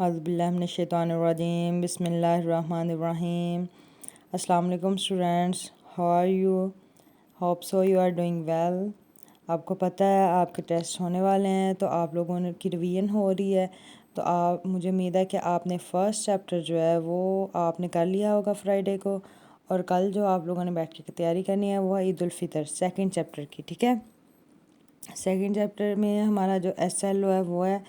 औज़ुबिल्लाहिमिनश्शैतानिर्रजीम बिस्मिल्लाहिर्रहमानिर्रहीम। अस्सलाम वालेकुम students, how are you? Hope so you are doing well. आपको पता है आपके टेस्ट होने वाले हैं, तो आप लोगों की रिवीजन हो रही है। तो मुझे उम्मीद है कि आपने फ़र्स्ट चैप्टर जो है वो आपने कर लिया होगा फ्राइडे को, और कल जो आप लोगों ने बैठ के तैयारी करनी है वो है ईद उल फितर सेकंड चैप्टर की। ठीक है, सेकंड चैप्टर में हमारा जो SLO है वो है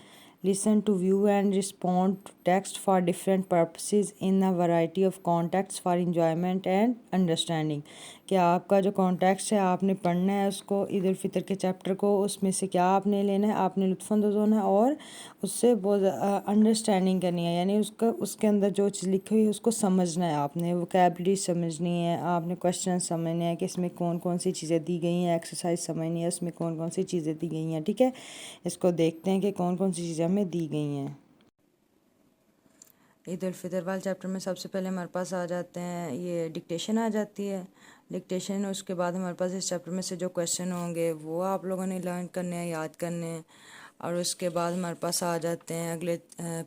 listen to view and respond to text for different purposes in a variety of context for enjoyment and understanding. कि आपका जो कॉन्टेक्स्ट है आपने पढ़ना है उसको, ईद उल फितर के चैप्टर को, उसमें से क्या आपने लेना है, आपने लुत्फ़अंदोज़ होना है और उससे बहुत अंडरस्टैंडिंग करनी है, यानी उसके अंदर जो चीज़ लिखी हुई है उसको समझना है, आपने वोकैबुलरी समझनी है, आपने क्वेश्चन समझने हैं कि इसमें कौन कौन सी चीज़ें दी गई हैं, एक्सरसाइज समझनी है उसमें कौन कौन सी चीज़ें दी गई हैं। ठीक है, इसको देखते हैं कि कौन कौन सी चीज़ें हमें दी गई हैं। ईद उल फितर वाले चैप्टर में सबसे पहले हमारे पास आ जाते हैं, ये डिक्टेशन आ जाती है। डिक्टेशन, उसके बाद हमारे पास इस चैप्टर में से जो क्वेश्चन होंगे वो आप लोगों ने लर्न करने हैं, याद करने हैं। और उसके बाद हमारे पास आ जाते हैं अगले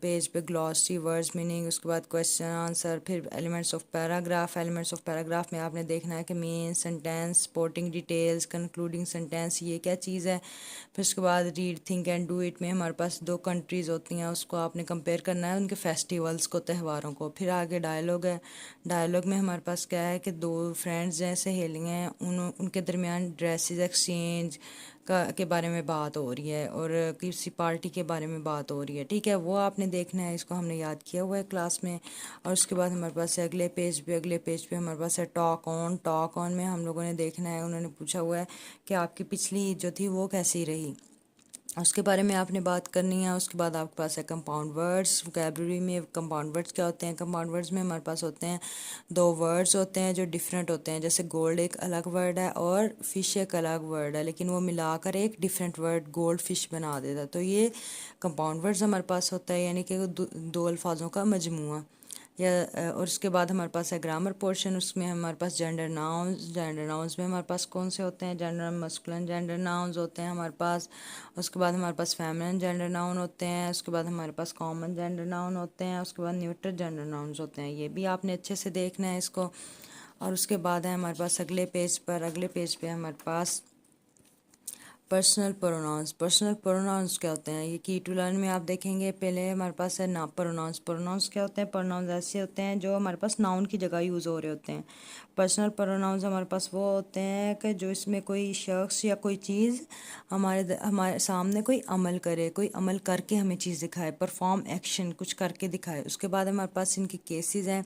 पेज पे ग्लॉसरी, वर्ड्स मीनिंग, उसके बाद क्वेश्चन आंसर, फिर elements of paragraph. Elements of paragraph में आपने देखना है कि main sentence, supporting details, concluding sentence, ये क्या चीज़ है। फिर उसके बाद read, think and do it में हमारे पास 2 कंट्रीज़ होती हैं, उसको आपने कंपेयर करना है उनके फेस्टिवल्स को, त्योहारों को। फिर आगे डायलॉग है। डायलॉग में हमारे पास क्या है कि 2 फ्रेंड्स हैं, सहेलियाँ हैं, उनके दरमियान ड्रेसेस एक्सचेंज के बारे में बात हो रही है और किसी पार्टी के बारे में बात हो रही है। ठीक है, वो आपने देखना है, इसको हमने याद किया हुआ है क्लास में। और उसके बाद हमारे पास है अगले पेज पे हमारे पास है टॉक ऑन। टॉक ऑन में हम लोगों ने देखना है, उन्होंने पूछा हुआ है कि आपकी पिछली जो थी वो कैसी रही, उसके बारे में आपने बात करनी है। उसके बाद आपके पास है कंपाउंड वर्ड्स। वोकैबुलरी में कंपाउंड वर्ड्स क्या होते हैं? कंपाउंड वर्ड्स में हमारे पास होते हैं 2 वर्ड्स होते हैं जो डिफरेंट होते हैं, जैसे गोल्ड एक अलग वर्ड है और फिश एक अलग वर्ड है, लेकिन वो मिलाकर एक डिफरेंट वर्ड गोल्ड फिश बना देता है। तो ये कंपाउंड वर्ड्स हमारे पास होता है, यानी कि 2 अल्फाजों का मजमूआ। या और उसके बाद हमारे पास है ग्रामर पोर्शन, उसमें हमारे पास जेंडर नाउन्स। जेंडर नाउन्स में हमारे पास कौन से होते हैं? जेंडर मस्कुलिन जेंडर नाउन्स होते हैं हमारे पास। उसके बाद हमारे पास फेमिनिन जेंडर नाउन होते हैं। उसके बाद हमारे पास कॉमन जेंडर नाउन होते हैं। उसके बाद न्यूट्रल जेंडर नाउन्स होते हैं, ये भी आपने अच्छे से देखना है इसको। और उसके बाद है हमारे पास अगले पेज पे हमारे पास पर्सनल प्रोनाउंस। पर्सनल प्रोनाउंस क्या होते हैं? ये की टू लर्न में आप देखेंगे। पहले हमारे पास है ना प्रोनाउंस। प्रोनाउंस क्या होते हैं? प्रोनाउंस ऐसे होते हैं जो हमारे पास नाउन की जगह यूज़ हो रहे होते हैं। पर्सनल प्रोनाउंस हमारे पास वो होते हैं कि जो इसमें कोई शख्स या कोई चीज़ हमारे सामने कोई अमल करे, कोई अमल करके हमें चीज़ दिखाए, परफॉर्म एक्शन कुछ करके दिखाए। उसके बाद हमारे पास इनके केसेस हैं,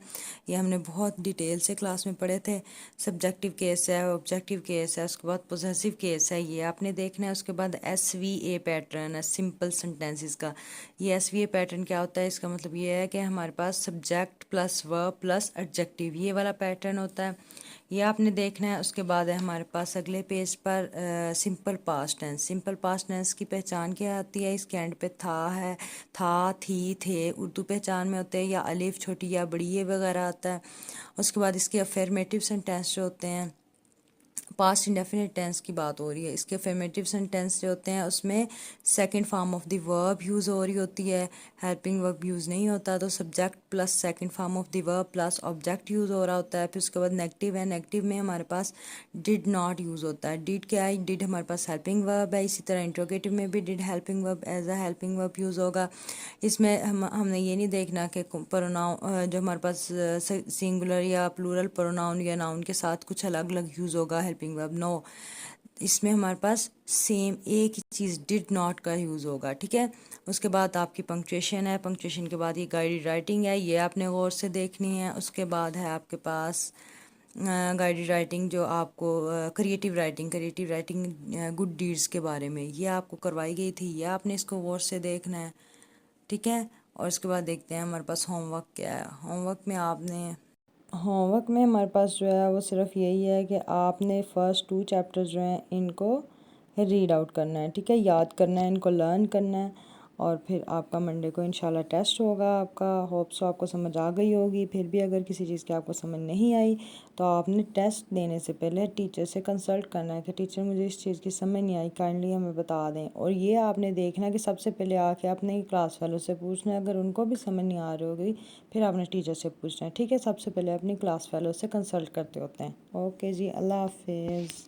ये हमने बहुत डिटेल से क्लास में पढ़े थे। सब्जेक्टिव केस है, ऑब्जेक्टिव केस है, उसके बाद पोजेसिव केस है, ये आपने देखना है। उसके बाद SVA पैटर्न है, सिंपल सेंटेंसेस का। ये SVA पैटर्न क्या होता है? इसका मतलब ये है कि हमारे पास subject plus verb plus adjective, ये वाला पैटर्न होता है, ये आपने देखना है। उसके बाद है हमारे पास अगले पेज पर simple past tense. Simple past tense की पहचान क्या आती है? इसके एंड पे था है, था, थी, थे उर्दू पहचान में होते हैं, या अलिफ छोटी या बड़ी ये वगैरह आता है। उसके बाद इसके अफर्मेटिव सेंटेंस जो होते हैं, पास्ट इंडेफिनिट टेंस की बात हो रही है, इसके अफर्मेटिव सेंटेंस जो होते हैं उसमें second form of the verb use हो रही होती है, हेल्पिंग वर्ब यूज़ नहीं होता। तो subject plus second form of the verb plus object use हो रहा होता है। फिर उसके बाद नेगेटिव है, नेगेटिव में हमारे पास डिड नॉट यूज़ होता है। डिड क्या है? डिड हमारे पास हेल्पिंग वर्ब है। इसी तरह इंट्रोगेटिव में भी did helping verb as a helping verb use होगा। इसमें हमने ये नहीं देखना कि प्रोनाउन जो हमारे पास सिंगुलर या प्लूरल प्रोनाउन या नाउन के साथ कुछ अलग अलग यूज़ होगा हेल्पिंग वर्ब, नो। इसमें हमारे पास सेम एक ही चीज़ डिड नॉट का यूज़ होगा। ठीक है, उसके बाद आपकी पंक्चुएशन है। पंक्चुएशन के बाद ये गाइडेड राइटिंग है, ये आपने गौर से देखनी है। उसके बाद है आपके पास गाइडेड राइटिंग जो आपको क्रिएटिव राइटिंग गुड डीड्स के बारे में ये आपको करवाई गई थी, ये आपने इसको गौर से देखना है। ठीक है, और इसके बाद देखते हैं हमारे पास होमवर्क क्या है। होमवर्क में हमारे पास जो है वो सिर्फ यही है कि आपने फ़र्स्ट 2 चैप्टर्स जो हैं इनको रीड आउट करना है। ठीक है, याद करना है, इनको लर्न करना है। और फिर आपका मंडे को इंशाल्लाह टेस्ट होगा आपका। होप सो आपको समझ आ गई होगी। फिर भी अगर किसी चीज़ की आपको समझ नहीं आई तो आपने टेस्ट देने से पहले टीचर से कंसल्ट करना है कि टीचर मुझे इस चीज़ की समझ नहीं आई, काइंडली हमें बता दें। और ये आपने देखना कि सबसे पहले आके अपने क्लास वालों से पूछना है, अगर उनको भी समझ नहीं आ रही होगी फिर आपने टीचर से पूछना है, ठीक है। सबसे पहले अपनी क्लास वालों से कंसल्ट करते होते हैं। ओके जी, अल्लाह हाफिज़।